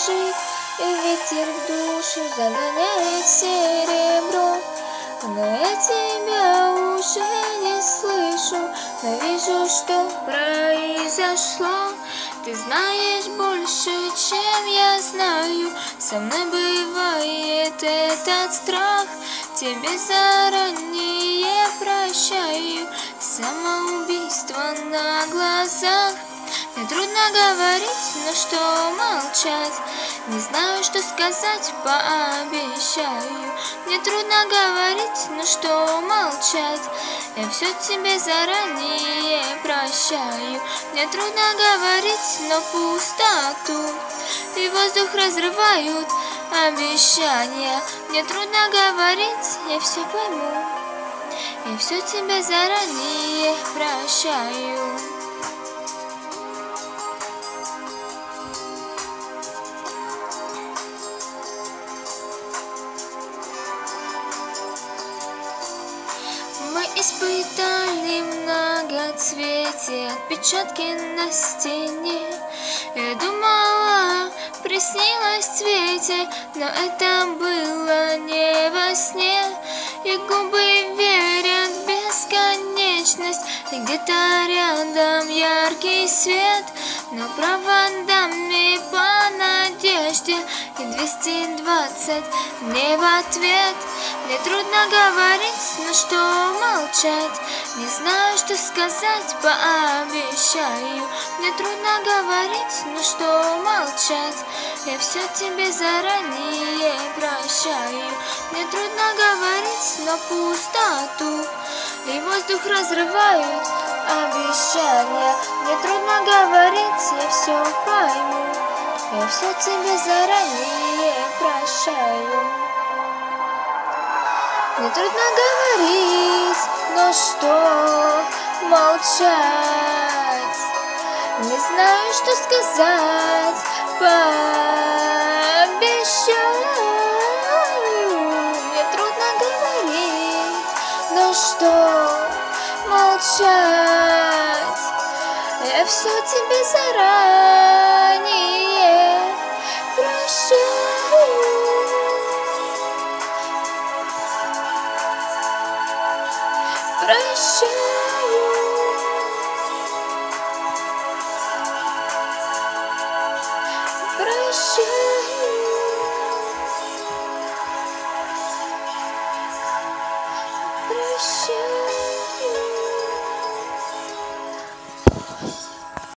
дышит, и ветер в душу загоняет серебро. Но я тебя уже не слышу, но вижу, что произошло. Ты знаешь больше, чем я знаю, со мной бывает этот страх. Тебе заранее прощаю самоубийство на глазах. Мне трудно говорить, но что молчать? Не знаю, что сказать, пообещаю. Мне трудно говорить, но что молчать? Я все тебе заранее прощаю. Мне трудно говорить, но пустоту и воздух разрывают обещания. Мне трудно говорить, я все пойму. Я все тебе заранее прощаю. Мы испытали многоцветие, отпечатки на стене. Я думала, приснилось в цвете, но это было не во сне. И губы верят в бесконечность, и где-то рядом яркий свет. Но проводами по надежде и 220 не в ответ. Мне трудно говорить, но что молчать? Не знаю, что сказать, пообещаю. Мне трудно говорить, но что молчать? Я все тебе заранее прощаю. Мне трудно говорить, но пустоту и воздух разрывают обещания. Мне трудно говорить, я все пойму. Я все тебе заранее прощаю. Мне трудно говорить, но что молчать? Не знаю, что сказать, пообещаю. Мне трудно говорить, но что молчать? Я все тебе заранее прощаю. Прощаю, прощаю, прощаю.